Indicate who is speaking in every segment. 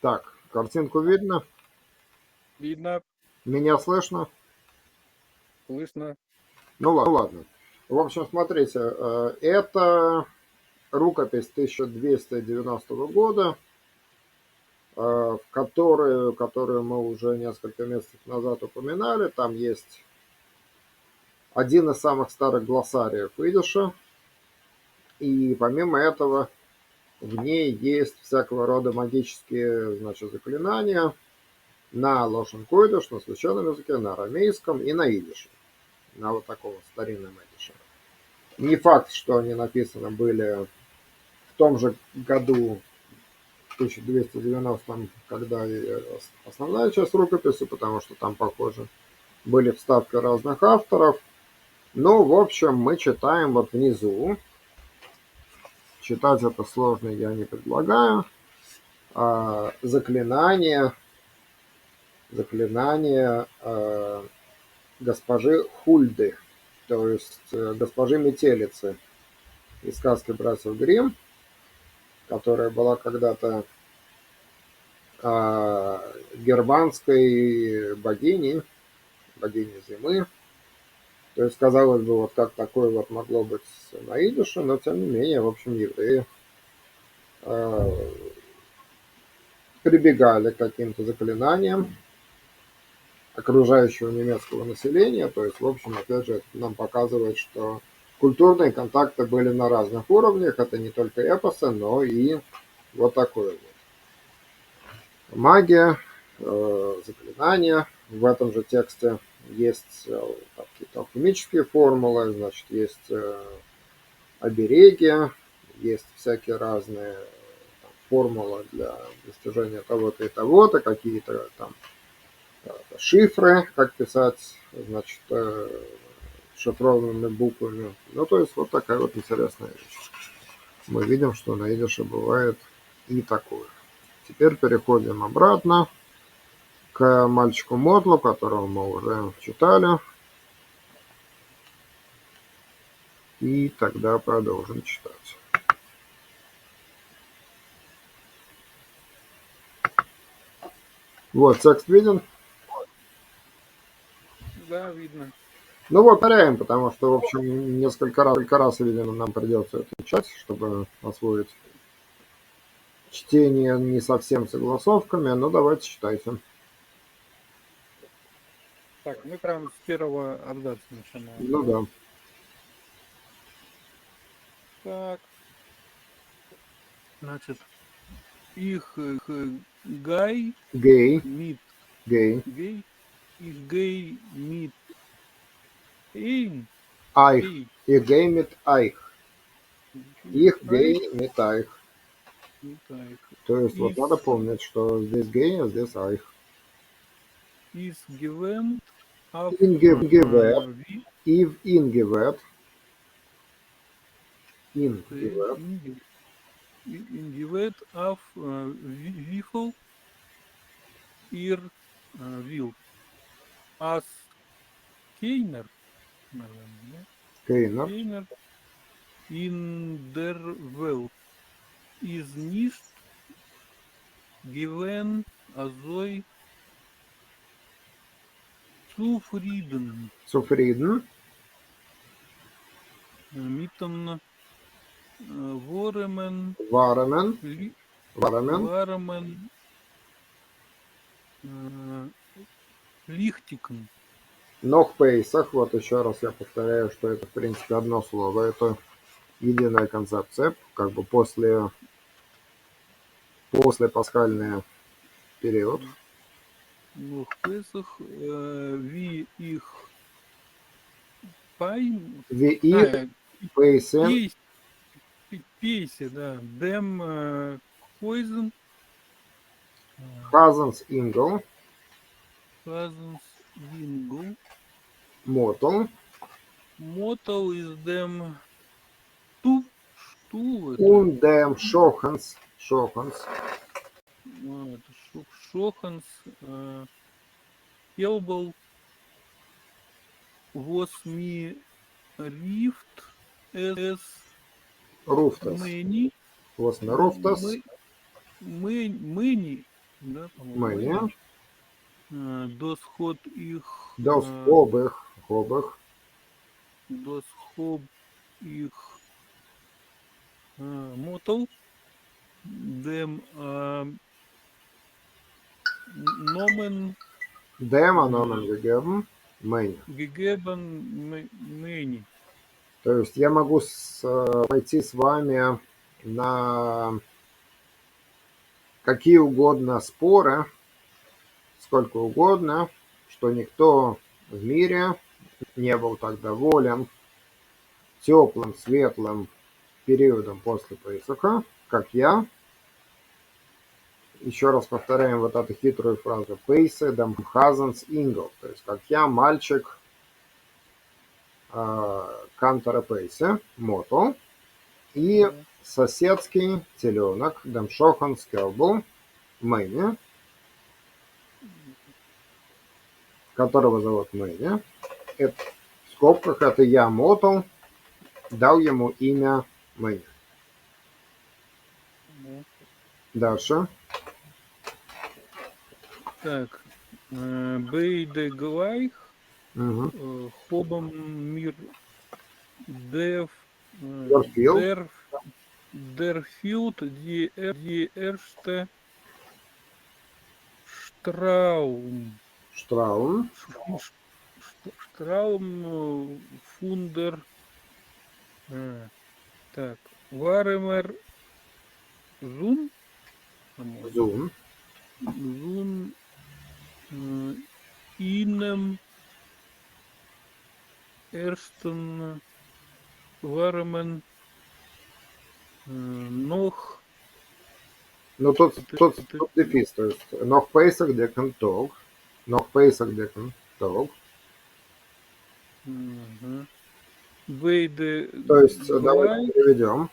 Speaker 1: Так, картинку видно?
Speaker 2: Видно,
Speaker 1: Меня слышно?
Speaker 2: слышно.
Speaker 1: Ну ладно. В общем, смотрите, это рукопись 1290 года, которую мы уже несколько месяцев назад упоминали. Там есть один из самых старых глоссариев идиша, и помимо этого в ней есть всякого рода магические, значит, заклинания на лошен-койдыш, на священном языке, на арамейском и на идише, на вот такого старинном идише. Не факт, что они написаны были в том же году, в 1290, когда и основная часть рукописи, потому что там, похоже, были вставки разных авторов. Ну, в общем, мы читаем вот внизу. Читать это сложно я не предлагаю. Заклинание госпожи Хульды, то есть госпожи Метелицы из сказки братьев Гримм, которая была когда-то германской богиней зимы. То есть, казалось бы, вот как такое вот могло быть на идише, но тем не менее, в общем, евреи прибегали к каким-то заклинаниям окружающего немецкого населения. То есть, в общем, опять же, это нам показывает, что культурные контакты были на разных уровнях. Это не только эпосы, но и вот такое вот. Магия, заклинания. В этом же тексте есть какие-то алхимические формулы, значит, есть обереги, есть всякие разные формулы для достижения того-то и того-то, какие-то там шифры, как писать, значит, шифрованными буквами. Ну, то есть вот такая вот интересная вещь. Мы видим, что на идише бывает и такое. Теперь переходим обратно к мальчику Мотлу, которого мы уже читали. И тогда продолжим читать. Вот, текст виден?
Speaker 2: Да, видно.
Speaker 1: Ну вот, повторяем, потому что, в общем, несколько раз, видимо, нам придется это читать, чтобы освоить чтение не совсем согласовками. Ну, давайте читайте.
Speaker 2: Так, мы прям с первого абзаца начинаем,
Speaker 1: Ну
Speaker 2: да?
Speaker 1: да.
Speaker 2: Так, значит, их гай
Speaker 1: Гей,
Speaker 2: мит
Speaker 1: гей,
Speaker 2: гей, их гей мит эйн,
Speaker 1: айх.
Speaker 2: эй,
Speaker 1: И гей mit айх.
Speaker 2: мит
Speaker 1: Их
Speaker 2: айх,
Speaker 1: гей mit айх.
Speaker 2: мит айх,
Speaker 1: То есть вот надо
Speaker 2: из,
Speaker 1: помнить, что здесь гей, а здесь айх.
Speaker 2: из given of
Speaker 1: Ингевет, ив ингевет, ингевет,
Speaker 2: ингивет of вифл ир вил as кейнер, наверное, да?
Speaker 1: кейнер,
Speaker 2: Кейнер in der Welt is nicht given azoi zufrieden
Speaker 1: цуфриден,
Speaker 2: mitten Voremen
Speaker 1: варамен,
Speaker 2: li,
Speaker 1: варамен,
Speaker 2: Varemen Lichtiken.
Speaker 1: ног пейсах. Вот еще раз я повторяю, что это, в принципе, одно слово. Это единая концепция, как бы после пасхальный период.
Speaker 2: Noch Pesach wie ich Пай,
Speaker 1: Ви их пейсен
Speaker 2: пейс, пейсе, да, dem Poison
Speaker 1: хазенс ингл,
Speaker 2: Cousins Wingle
Speaker 1: мотл,
Speaker 2: Motel is them ту, шту,
Speaker 1: ундем шоханс,
Speaker 2: это Шоханс, Хелбл, was me rift as
Speaker 1: руфтас,
Speaker 2: many,
Speaker 1: восьми руфтас,
Speaker 2: many да, по-моему,
Speaker 1: Мені.
Speaker 2: Мэни. Досход их,
Speaker 1: До хобих.
Speaker 2: досход их мотал, дем номен
Speaker 1: Дема номен gegeben. Мені.
Speaker 2: gegeben Мэни.
Speaker 1: То есть я могу пойти с вами на какие угодно споры, сколько угодно, что никто в мире не был так доволен теплым, светлым периодом после Песаха, как я. Еще раз повторяем вот эту хитрую фразу. Пейсе дам хазанс ингл. То есть, как я, мальчик Кантора Пейсе, мото, и
Speaker 2: Да.
Speaker 1: соседский теленок Дамшохан Скелбл, Мэни, которого зовут Мэни. Это, в скобках это я, Мото, дал ему имя Мэни.
Speaker 2: Да.
Speaker 1: Дальше.
Speaker 2: Так, Бейде Глайх,
Speaker 1: Угу.
Speaker 2: Хобом Мир Дев,
Speaker 1: Дорфилд.
Speaker 2: Дерфилд, Ди Эрште, Штраум,
Speaker 1: Штраун.
Speaker 2: Штраум, Фундер, так, Варемер, Зун, по-моему,
Speaker 1: Зун.
Speaker 2: Зун, Инем, Эрстон, Варемен, Нох.
Speaker 1: Ну, тут
Speaker 2: Это,
Speaker 1: дефис, то есть noch Pesach decken Tag, noch Pesach decken Tag.
Speaker 2: Вейде
Speaker 1: То есть давайте
Speaker 2: Глай.
Speaker 1: переведем.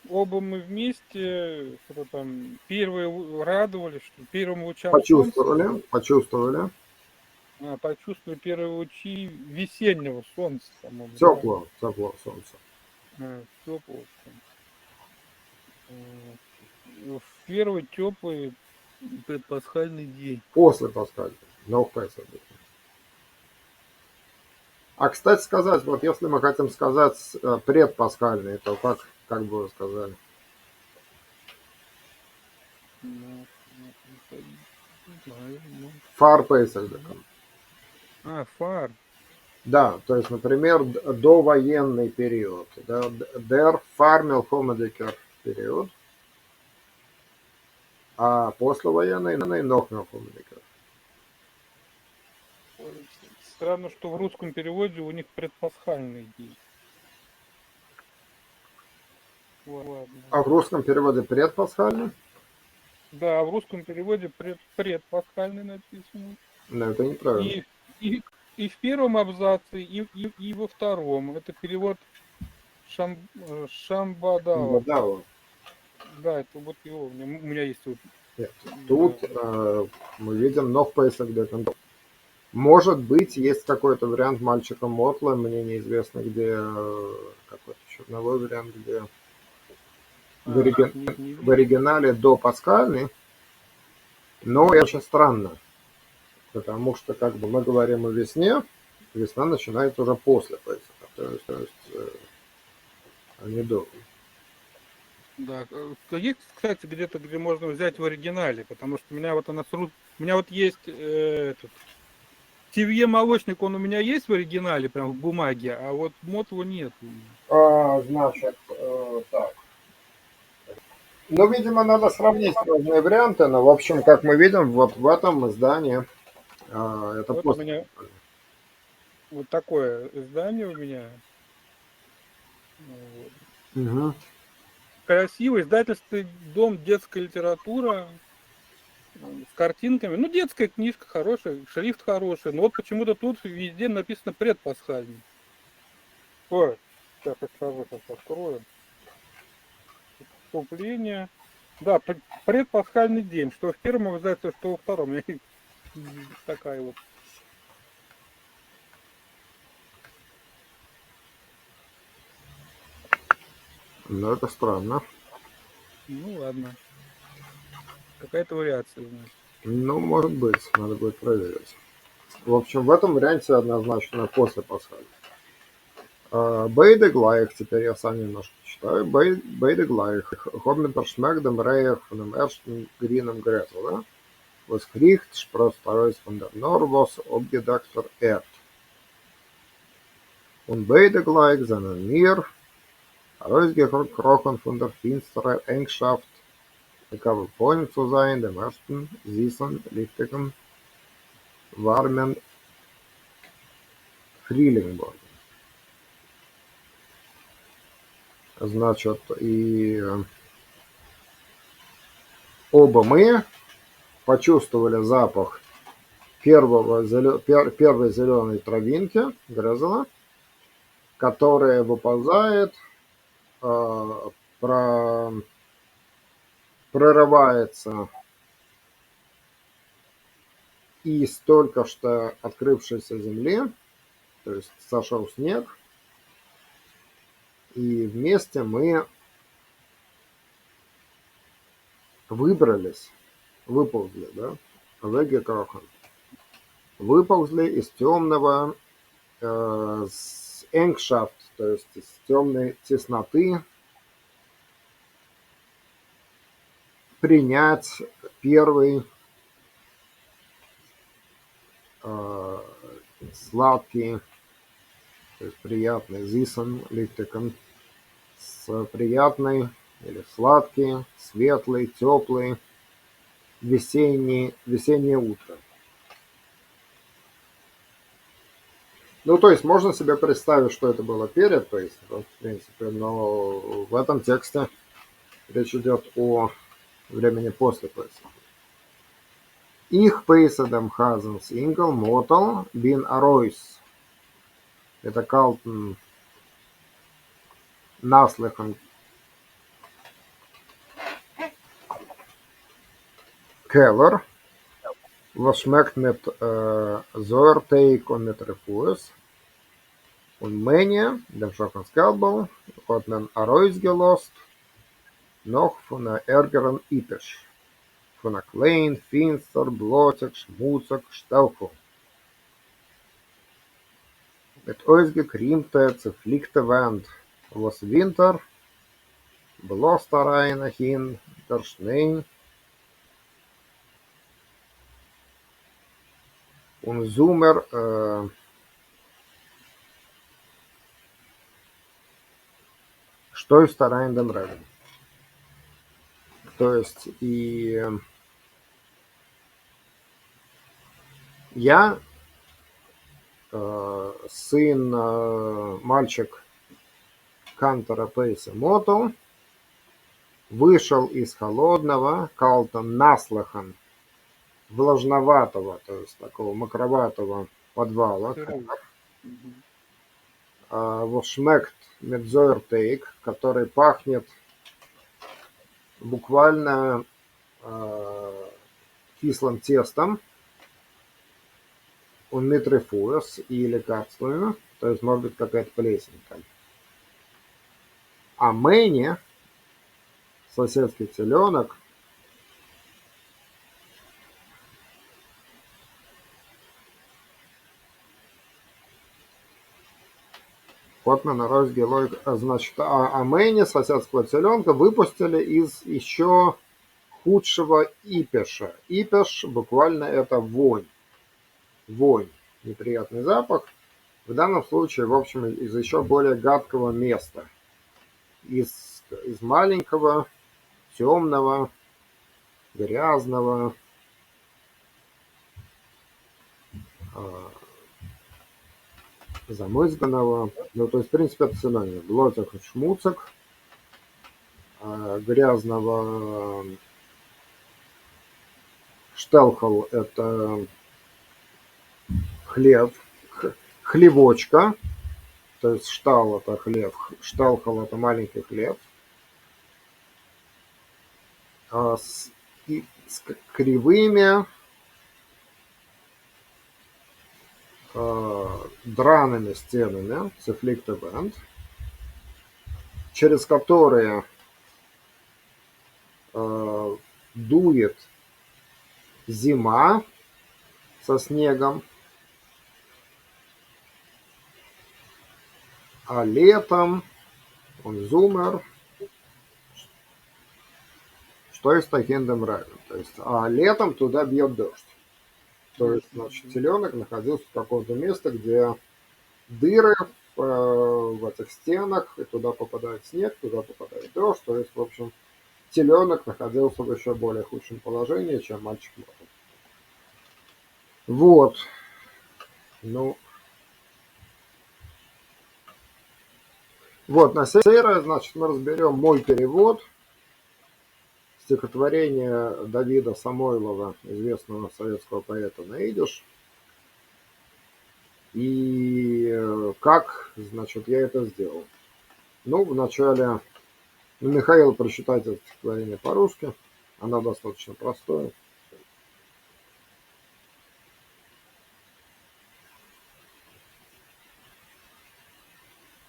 Speaker 2: Оба мы вместе, что там, первые радовались, что первым лучам солнца,
Speaker 1: Почувствовали.
Speaker 2: почувствовали первые лучи весеннего солнца, по-моему, да?
Speaker 1: Тепло солнце.
Speaker 2: Теплого солнца. В первый теплый предпасхальный день.
Speaker 1: После Пасхали. Noch Pesach decken. А, кстати сказать, вот если мы хотим сказать предпасхальный, то как бы вы сказали?
Speaker 2: Ну, не знаю.
Speaker 1: Far Pesach decken.
Speaker 2: Фар.
Speaker 1: Да, то есть, например, довоенный период. Да, der Farmelhomediker период. А послевоенный noch Melhomediker.
Speaker 2: Странно, что в русском переводе у них предпасхальный день. Ладно.
Speaker 1: А в русском переводе предпасхальный?
Speaker 2: Да, а в русском переводе предпасхальный написано.
Speaker 1: Но это неправильно.
Speaker 2: И в первом абзаце, и во втором. Это перевод Шамбадава.
Speaker 1: Да,
Speaker 2: Да, это вот его. У меня есть вот.
Speaker 1: нет. Тут мы видим noch Pesach decken. Может быть, есть какой-то вариант мальчика Мотла, мне неизвестно, где какой-то черновой вариант, где в оригинале до пасхальный, но это очень странно, потому что как бы мы говорим о весне, весна начинается уже после Песаха, то есть не до.
Speaker 2: Да, есть, кстати, где-то, где можно взять в оригинале, потому что у меня вот она у меня вот есть этот Тивье молочник, он у меня есть в оригинале, прям в бумаге, а вот Мотву нет.
Speaker 1: Значит, так. Ну, видимо, надо сравнить разные варианты, но, в общем, как мы видим, вот в этом издании это
Speaker 2: Вот у меня вот такое издание у меня. Вот.
Speaker 1: Угу.
Speaker 2: Красивый, издательство «Дом», детская литература с картинками. Ну, детская книжка хорошая, шрифт хороший, но вот почему-то тут везде написано предпасхальный. Ой, сейчас расскажу, сейчас открою. Вступление. Да, предпасхальный день, что в первом издательстве, что во втором. Такая вот.
Speaker 1: Ну, это странно.
Speaker 2: Ну ладно. какая-то вариация, значит.
Speaker 1: Ну, может быть, надо будет проверить. В общем, в этом варианте однозначно после пасхали. Beide gleich, теперь я сам немножко читаю. Beide gleich. Haben mit der Schmeck dem Reich von dem ersten grünen Gräsel, да? Was riecht, sproßt aus von der Norvos obgedeckter Erd. Und beide gleich sind mir herausgekrochen von der finsteren Engschaft, Kalifornien zu sein, dem ersten süßen, lichtigen, warmen Frühling worden. Значит, и оба мы почувствовали запах первой зеленой травинки, грызла, которая выползает, прорывается из только что открывшейся земли, то есть сошел снег, и вместе мы выползли, да, выползли из темного энгшафт, то есть из темной тесноты, принять первый сладкий, то есть приятный зисан ликтиком, с приятной или сладкий, светлый, теплый весеннее утро. Ну, то есть можно себе представить, что это было перед Пейсахом, в принципе, но в этом тексте речь идет о времени после Пейсаха. Их Пейсадам Хазенс Ингл Мотал Бин Аройс. Это Калтон наслыхан Keller, was schmeckt mit Säuerteig und mit Refues. Und Menge, dem Schockenskabel, hat man herausgelost, noch von der ärgeren Ipisch. Von der klein, finster, blotig, schmutzig, Stelchel. Mit ausgekriemte, zerflickte Wand, was Winter, bloß da rein hin, der Schnee, und Sommer, stößt da rein den Regen. То есть и я, мальчик Кантора Пейса Мотл, вышел из холодного Калтон Наслахан, влажноватого, то есть такого мокроватого подвала, Вошмект Медзойртейк, который пахнет буквально кислым тестом, он митрифуэс и лекарствами, то есть может быть какая-то плесенка. А Мэни, соседский теленок, вот на разгилой, значит, Мэни, соседского теленка, выпустили из еще худшего ипеша. Ипеш буквально это вонь. Вонь, неприятный запах. В данном случае, в общем, из еще более гадкого места. Из маленького, темного, грязного, замызганного. Ну, то есть, в принципе, это синоним. Блотик, шмуцик, грязного. Штелхал – это хлеб, хлебочка, то есть штал – это хлеб, штелхал – это маленький хлеб, с кривыми, драными стенами, цифликтебенд, через которые дует зима со снегом, а летом он зумер, что есть таким демрелем. То есть, а летом туда бьет дождь. То есть, значит, теленок находился в каком-то месте, где дыры в этих стенах, и туда попадает снег, туда попадает дождь. То есть, в общем, теленок находился в еще более худшем положении, чем мальчик Морган. Вот. Ну, вот, на сей раз, значит, мы разберем мой перевод стихотворения Давида Самойлова, известного советского поэта, на идиш. И как, значит, я это сделал. Ну, вначале, Михаил, прочитайте это стихотворение по-русски. Оно достаточно простое.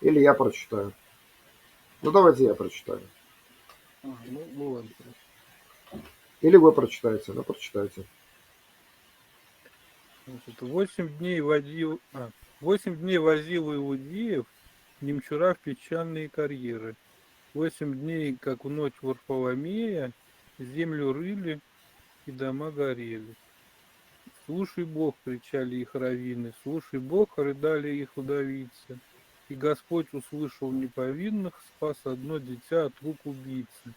Speaker 1: Или я прочитаю. Ну, давайте я прочитаю.
Speaker 2: Ну ладно.
Speaker 1: Или вы прочитаете. Ну, прочитайте.
Speaker 2: Значит, 8 дней возил иудеев немчура в печальные карьеры. 8 дней, как в ночь Варфоломея, землю рыли и дома горели. Слушай, Бог, кричали их раввины, слушай, Бог, рыдали их вдовицы. И Господь услышал неповинных, спас одно дитя от рук убийцы.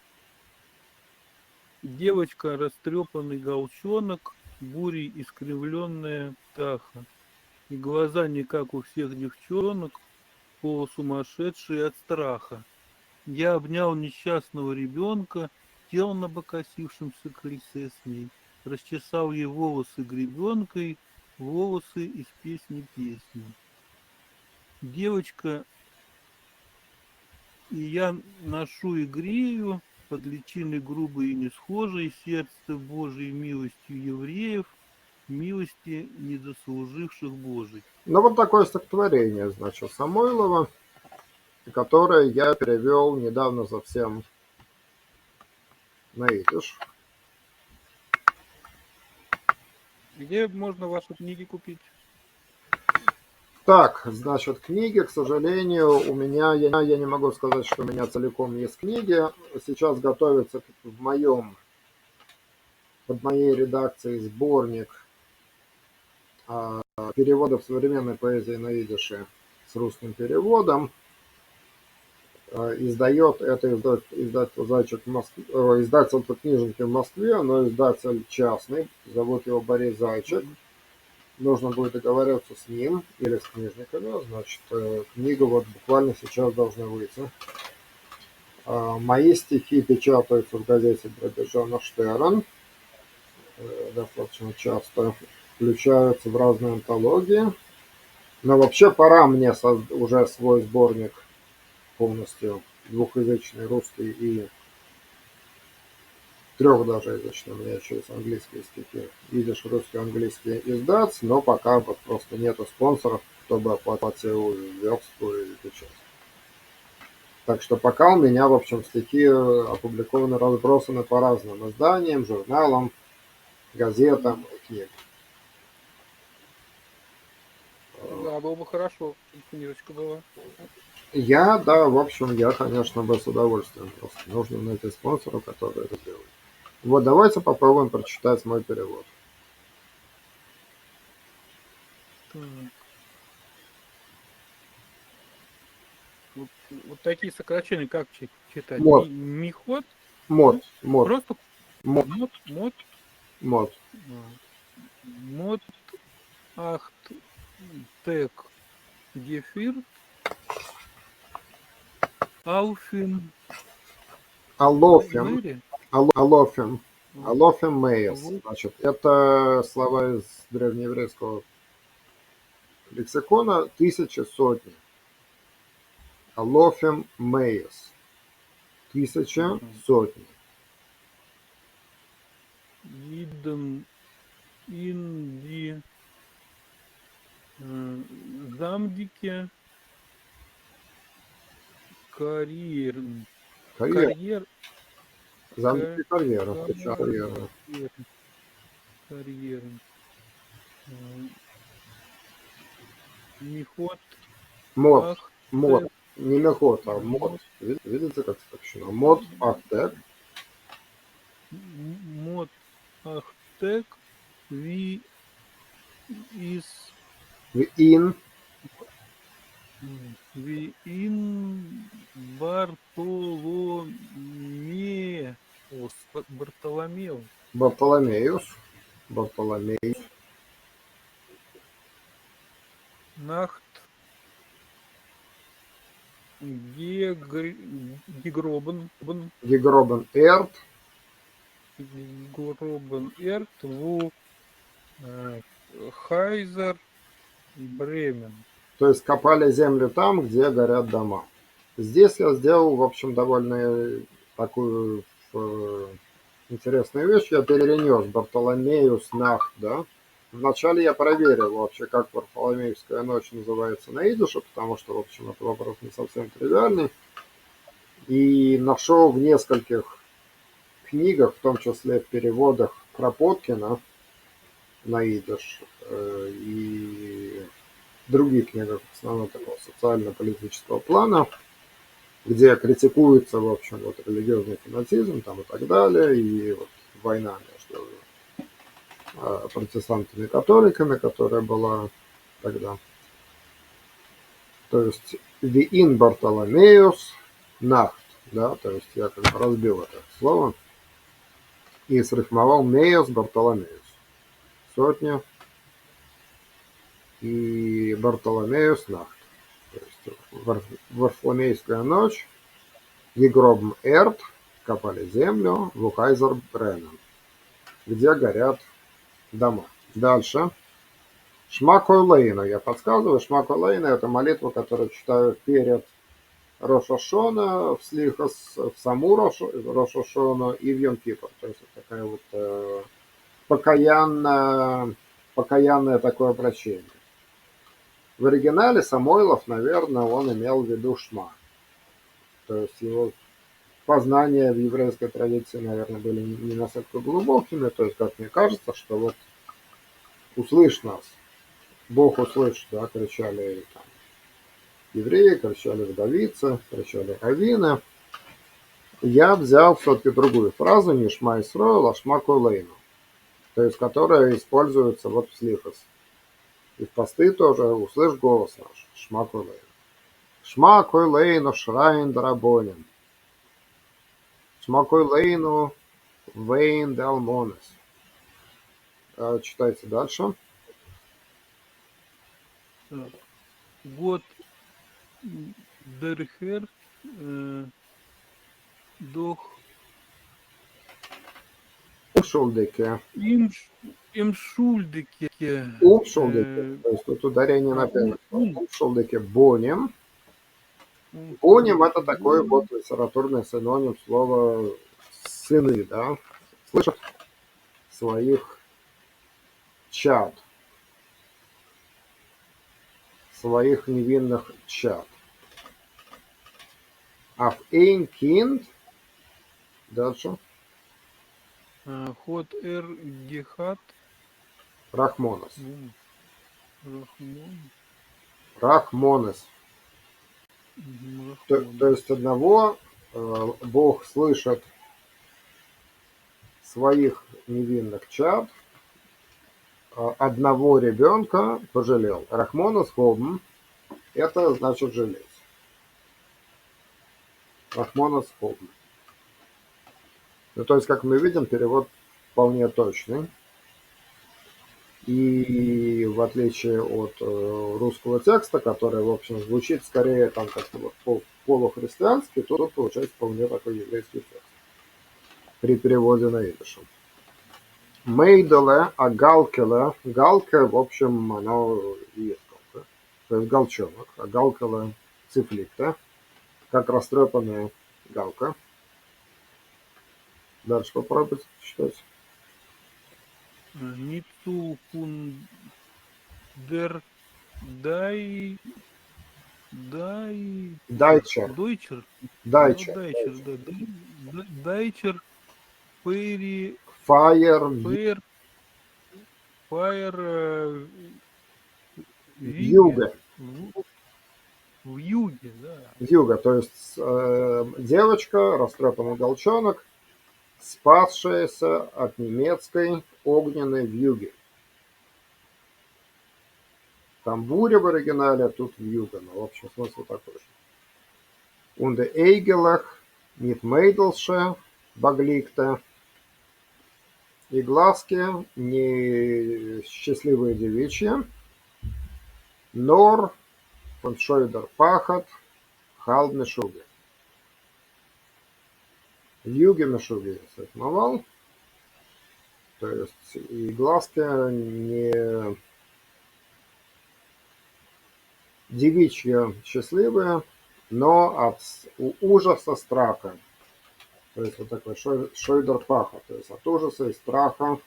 Speaker 2: Девочка, растрепанный голчонок, бурей искривленная птаха. И глаза не как у всех девчонок, полусумасшедшие от страха. Я обнял несчастного ребенка, сел на покосившемся крыльце с ней, расчесал ей волосы гребенкой, волосы из песни. Девочка, и я ношу и грею под личиной грубой и несхожей сердце Божией милостью евреев, милости недослуживших Божий.
Speaker 1: Ну, вот такое стихотворение, значит, Самойлова, которое я перевел недавно совсем на идиш.
Speaker 2: Где можно ваши книги купить?
Speaker 1: Так, значит, книги, к сожалению, у меня, я не могу сказать, что у меня целиком есть книги. Сейчас готовится под моей редакцией сборник переводов современной поэзии на идише с русским переводом. Издает это издательство «Зайчик» в Москве, издательство «Книжники» в Москве, но издатель частный, зовут его Борис Зайчик. Нужно будет договариваться с ним или с книжниками. Значит, книга вот буквально сейчас должна выйти. Мои стихи печатаются в газете Биробиджана «Штерн». Достаточно часто включаются в разные антологии. Но вообще пора мне уже свой сборник полностью двухязычный, русский и трех даже язычный. У меня еще есть английские стихи. Идиш, русский, английский издать, но пока вот просто нету спонсоров, чтобы оплатил верстку и печать. Так что пока у меня, в общем, стихи опубликованы, разбросаны по разным изданиям, журналам, газетам и книгам.
Speaker 2: Да, было бы хорошо, чтобы книжечка была.
Speaker 1: Да, в общем, я, конечно, бы с удовольствием. Просто нужно найти спонсора, который это сделает. Вот давайте попробуем прочитать мой перевод.
Speaker 2: Так. Вот такие сокращения как читать?
Speaker 1: Мод,
Speaker 2: Михот?
Speaker 1: мод, мод,
Speaker 2: Просто
Speaker 1: мод,
Speaker 2: мод,
Speaker 1: мод.
Speaker 2: мод, ахт, тек, гефир, алфин,
Speaker 1: Алофем,
Speaker 2: мэри.
Speaker 1: алофем, алофем мейес.
Speaker 2: Вот.
Speaker 1: Значит, это слова из древнееврейского лексикона тысячи, сотни. Алофем мейес. Тысяча, сотни.
Speaker 2: Идем, инди, замдике, карьер,
Speaker 1: Карьера.
Speaker 2: карьер,
Speaker 1: Замки карьера.
Speaker 2: карьер,
Speaker 1: Карьера.
Speaker 2: карьеры. М, Михот,
Speaker 1: Мод. Мод.
Speaker 2: Ахтек,
Speaker 1: Не мехот, а мод.
Speaker 2: Мот,
Speaker 1: Видите, как сокращено? Мод Ахтек.
Speaker 2: Мот, Ахтек, Ви из
Speaker 1: Ин.
Speaker 2: Виин Бартоломе. Бартоломео.
Speaker 1: Бартоломеус. Бартоломей.
Speaker 2: Нахт. Гегробен.
Speaker 1: Гегробен Эрт.
Speaker 2: Гегробен Эрт. Ву. э, Хайзер. Бремен.
Speaker 1: То есть копали землю там, где горят дома. Здесь я сделал, в общем, довольно такую интересную вещь. Я перенес Бартоломеус Нахт, да. Вначале я проверил вообще, как Варфоломеевская ночь называется на идише, потому что, в общем, это вопрос не совсем тривиальный. И нашел в нескольких книгах, в том числе в переводах Кропоткина на идиш и других книгах, в основном такого социально-политического плана, где критикуется, в общем, вот религиозный фанатизм там и так далее, и вот война между протестантами и католиками, которая была тогда. То есть Виин Бартоломеус Нахт, да, то есть я как бы разбил это слово и срифмовал Меус Бартоломеус. Сотня и Бартоломеус Нахт. То есть Варфоломейская ночь, Егробм Эрт, копали землю, Вухайзер Бреннен, где горят дома. Дальше. Шмакой Лейна. Я подсказываю, Шмакой Лейна это молитва, которую читают перед Рошашона, в Слихас, в саму Рошашона и в Йом-Кипр. То есть это такая вот покаянное такое обращение. В оригинале Самойлов, наверное, он имел в виду Шма. То есть его познания в еврейской традиции, наверное, были не настолько глубокими. То есть, как мне кажется, что вот услышь нас, Бог услышь, да, кричали там евреи, кричали вдовицы, кричали раввины. Я взял все-таки другую фразу, не Шма Исроэл, а Шма Кулейну, то есть которая используется вот в Слихас. И в посты тоже услышь голос наш, Шма Кулейну. Шма Кулейну Шрайн Дарабонин. Шма Кулейну Вейн Далмонес. Читайте дальше.
Speaker 2: Так. Год Дерхер. Дох.
Speaker 1: Умшулдеке.
Speaker 2: Имшульдике.
Speaker 1: Умшулдеке. То есть тут ударение на первое. Умшулдеке Боним. Боним это такой вот литературный синоним слова сыны, да. Слышат своих чад. Своих невинных чад. А в Эйн Кинд дальше
Speaker 2: Ход Эр Гехат.
Speaker 1: Рахмонес.
Speaker 2: Рахмон.
Speaker 1: Рахмонес. То есть одного Бог слышит своих невинных чад, одного ребенка пожалел. Рахмонес Хобм это значит жалеть. Рахмонес Хобм. Ну, то есть, как мы видим, перевод вполне точный. И в отличие от русского текста, который, в общем, звучит скорее там как-то вот полухристианский, то тут получается вполне такой еврейский текст при переводе на идиш. Мейделе, а галкеле, галка, в общем, она и есть галка, то есть галчонок, а галкеле цифликта, как растрепанная галка. Дальше попробуйте читать.
Speaker 2: Ницу Кундер Дайчер.
Speaker 1: Дайчер.
Speaker 2: Дойчер.
Speaker 1: Дайчер.
Speaker 2: Дайчер, да. Дайчер. Фейри.
Speaker 1: Фаер.
Speaker 2: Fire
Speaker 1: Вьюга.
Speaker 2: в юге, да.
Speaker 1: Вьюга, то есть девочка, растрепанный волчонок, спасшаяся от немецкой огненной вьюги. Там буря в оригинале, а тут вьюга, но в общем смысл такой же. Und eigentlich mit Mädelsche Багликта. И глазки не счастливые девичьи, нор von Scheuder пахот халд мешуги. Вьюги мешуги сосновал, то есть и глазки не девичьи счастливые, но от ужаса, страха. То есть вот такой шойдер паха, то есть от ужаса и страха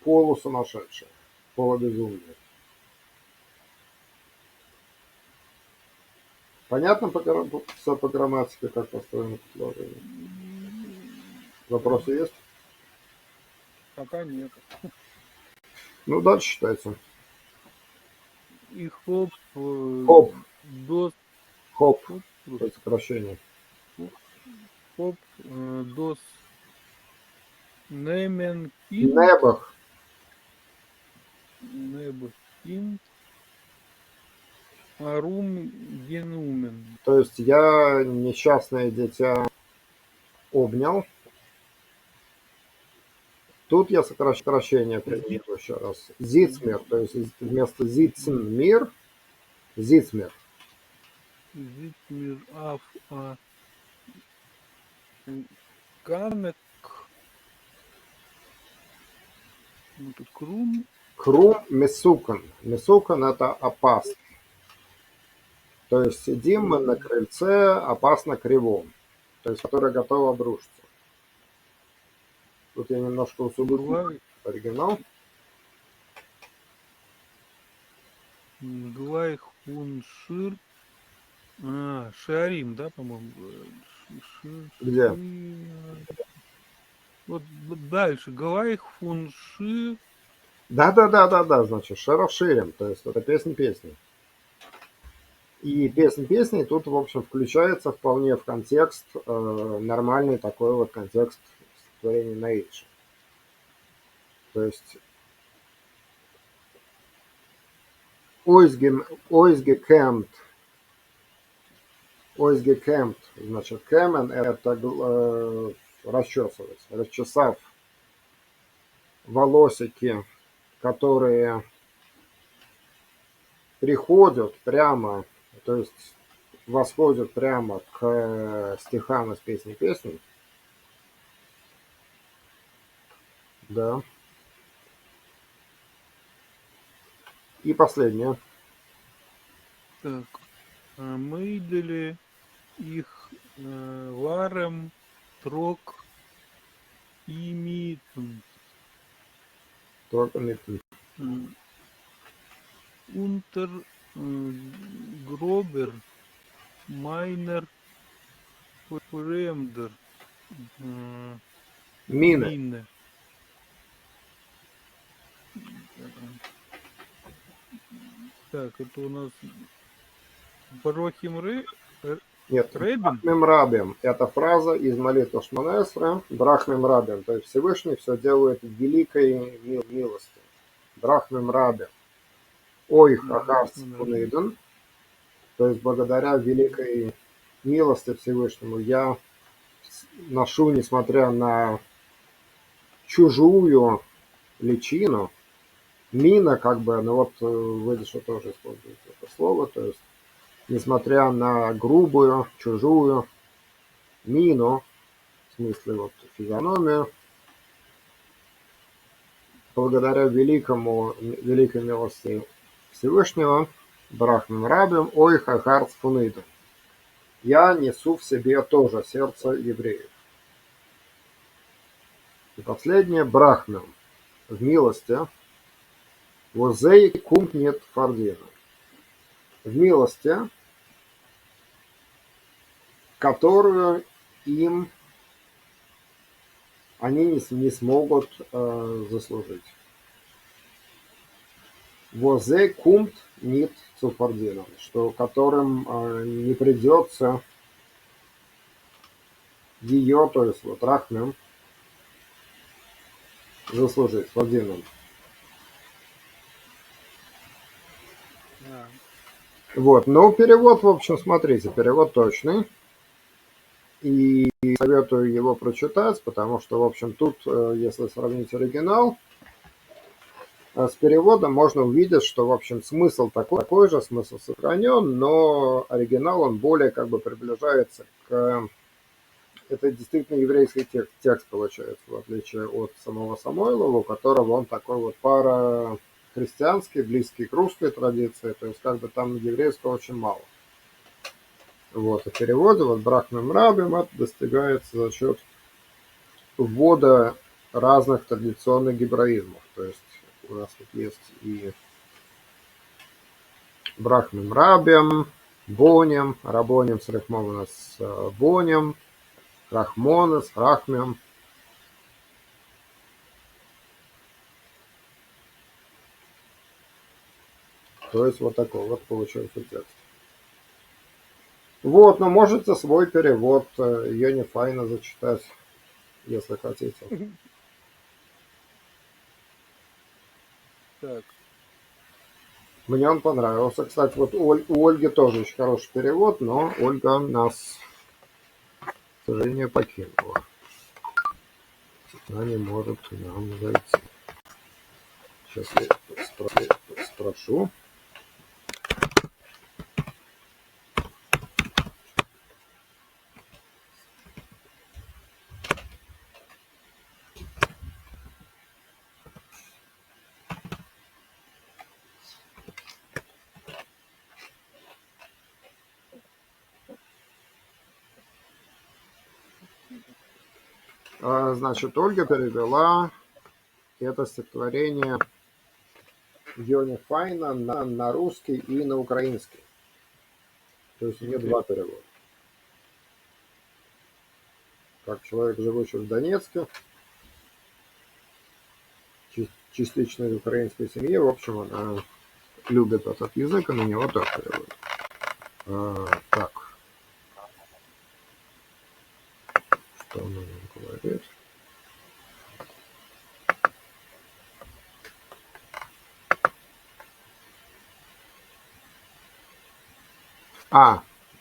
Speaker 1: полусумасшедший, полубезумный. Понятно все по грамматике, как построено предложение? Вопросы есть?
Speaker 2: Пока нет.
Speaker 1: Ну, дальше читайте.
Speaker 2: И хоп,
Speaker 1: Хоп,
Speaker 2: дос,
Speaker 1: хоп,
Speaker 2: хоп,
Speaker 1: это сокращение.
Speaker 2: хоп, дос, немен,
Speaker 1: Небах,
Speaker 2: небо, кин, арум, генумен.
Speaker 1: то есть я несчастное дитя обнял. Тут я сокращение применил еще раз. Зицмер, то есть вместо зицн мир, зицмер.
Speaker 2: Зитмир, канек, ну тут крум,
Speaker 1: Крум месукан. Месукан это опасно. То есть сидим мы на крыльце опасно кривом, то есть которое готово обрушиться. Тут я немножко усугубил оригинал.
Speaker 2: глай хуншир, шарим, да, по-моему?
Speaker 1: Где?
Speaker 2: Вот дальше. Глай хунши.
Speaker 1: Да, значит, Шероширим, то есть это песни. И песни тут, в общем, включается вполне в контекст, нормальный такой вот контекст творения Наидша. То есть ойзге кемт, значит, кемен это расчесывать, расчесав волосики, которые приходят прямо, то есть восходят прямо к стихам из песни. Да. И последнее.
Speaker 2: Так. Мы дали их варем трок и митн. Унтер гробер майнер фремдер
Speaker 1: Мины.
Speaker 2: Так, это у нас Брохим
Speaker 1: Нет,
Speaker 2: Ребин?
Speaker 1: Брахмим Рабим. Это фраза из молитвы Шмонесра. Брахмим Рабим. То есть Всевышний все делает в великой милости. Брахмим Рабим. Ой, хахарц фунейден. То есть благодаря великой милости Всевышнему я ношу, несмотря на чужую личину, мина, как бы, ну вот выдержа тоже используется это слово, то есть несмотря на грубую, чужую мину, в смысле вот физиономию, благодаря великой милости Всевышнего, Брахман Рабим, ой хахарц фунидом, я несу в себе тоже сердце евреев. И последнее, Брахман, в милости, возей кумт нет фардина, в милости, которую им они не смогут заслужить. Возе кумт нит цуфардином, что которым не придется ее, то есть вот рахмем, заслужить фардином.
Speaker 2: Да.
Speaker 1: Вот, но перевод, в общем, смотрите, перевод точный. И советую его прочитать, потому что, в общем, тут, если сравнить оригинал с переводом, можно увидеть, что, в общем, смысл такой же, смысл сохранен, но оригинал, он более как бы приближается к... Это действительно еврейский текст получается, в отличие от самого Самойлова, у которого он такой вот парахристианский, близкий к русской традиции, то есть как бы там еврейского очень мало. Вот, и в переводе вот брахмем рабим это достигается за счет ввода разных традиционных гебраизмов. То есть у нас тут есть и брахмем рабим, бонем, рабонем срифмовано с бонем, рахмона с рахмем. То есть вот такой вот получился текст. Вот, но можете свой перевод Йони Файна зачитать, если хотите.
Speaker 2: Так.
Speaker 1: Мне он понравился. Кстати, вот у Ольги тоже очень хороший перевод, но Ольга нас, к сожалению, покинула. Она не может к нам зайти. Сейчас я спрошу. Значит, Ольга перевела это стихотворение Йони Файна на русский и на украинский. То есть у нее два перевода. Как человек, живущий в Донецке, частично в украинской семье, в общем, она любит этот язык, и на него тоже переводит. Так, что она нам говорит?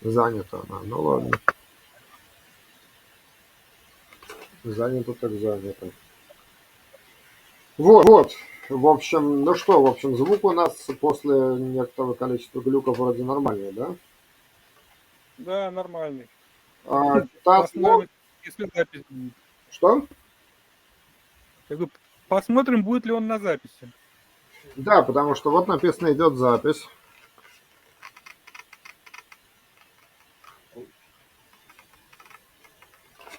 Speaker 1: Занята она. Ну ладно. Занято так занято. Вот. В общем, ну что, в общем, звук у нас после некоторого количества глюков вроде нормальный, да?
Speaker 2: Да, нормальный.
Speaker 1: Тасмо...
Speaker 2: Посмотрим, если запись будет.
Speaker 1: Что?
Speaker 2: Я говорю, посмотрим, будет ли он на записи.
Speaker 1: Да, потому что вот написано идет запись.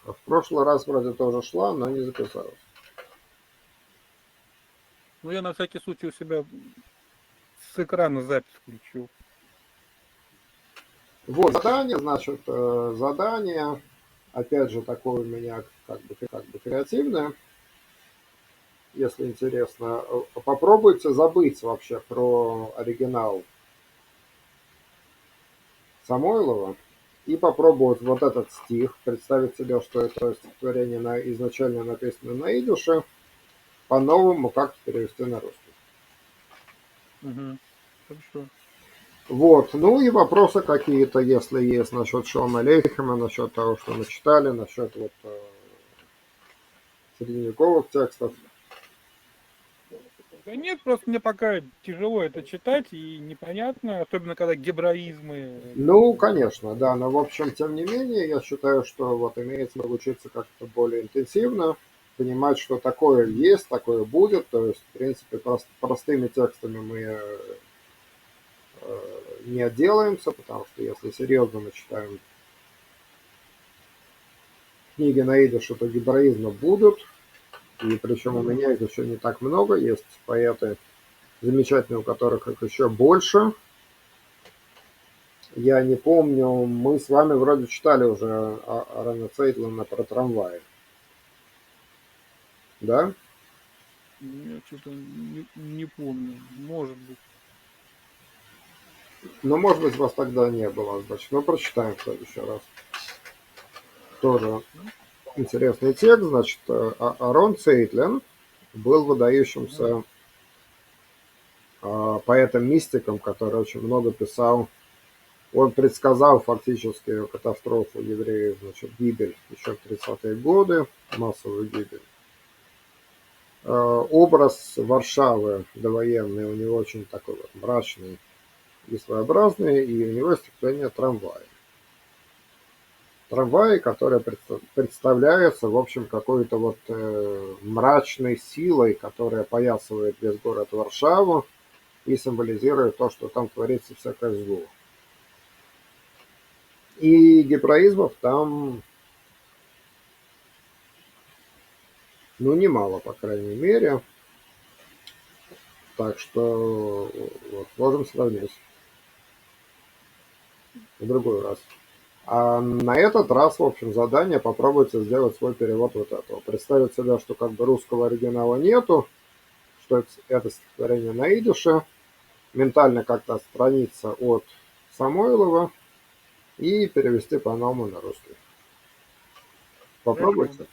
Speaker 1: В прошлый раз вроде тоже шла, но не записалась.
Speaker 2: Ну, я на всякий случай у себя с экрана запись включил.
Speaker 1: Вот, задание, значит, задание, опять же, такое у меня как бы креативное, если интересно. Попробуйте забыть вообще про оригинал Самойлова и попробовать вот этот стих, представить себе, что это стихотворение изначально написано на идише, по-новому как-то перевести на русский.
Speaker 2: Угу. Хорошо.
Speaker 1: Вот, ну и вопросы какие-то, если есть насчет Шолома Алейхема, насчет того, что мы читали, насчет вот средневековых текстов.
Speaker 2: Да нет, просто мне пока тяжело это читать и непонятно, особенно когда гебраизмы.
Speaker 1: Ну, конечно, да, но в общем, тем не менее, я считаю, что вот имеет смысл учиться как-то более интенсивно, понимать, что такое есть, такое будет, то есть, в принципе, простыми текстами мы не отделаемся, потому что если серьезно мы читаем книги на идише, то гебраизмы будут, и причем у меня их еще не так много, есть поэты замечательные, у которых их еще больше. Я не помню, мы с вами вроде читали уже Арана Цейтлана про трамваи. Да?
Speaker 2: Я что-то не помню. Может быть.
Speaker 1: Но, может быть, вас тогда не было озвучено. Но прочитаем в следующий раз. Тоже интересный текст. Значит, Арон Цейтлин был выдающимся поэтом-мистиком, который очень много писал. Он предсказал фактически катастрофу евреев, значит, гибель еще в 30-е годы, массовую гибель. Образ Варшавы довоенный у него очень такой вот мрачный и своеобразный, и у него есть стихотворение «Трамвай». Трамваи, которые представляются, в общем, какой-то вот мрачной силой, которая поясывает весь город Варшаву и символизирует то, что там творится всякое зло. И героизмов там, ну, немало, по крайней мере. Так что вот, можем сравнить в другой раз. А на этот раз, в общем, задание попробуйте сделать свой перевод вот этого. Представить себя, что как бы русского оригинала нету, что это стихотворение на идише, ментально как-то отстраниться от Самойлова и перевести по-новому на русский.
Speaker 2: Хорошо.
Speaker 1: Попробуйте.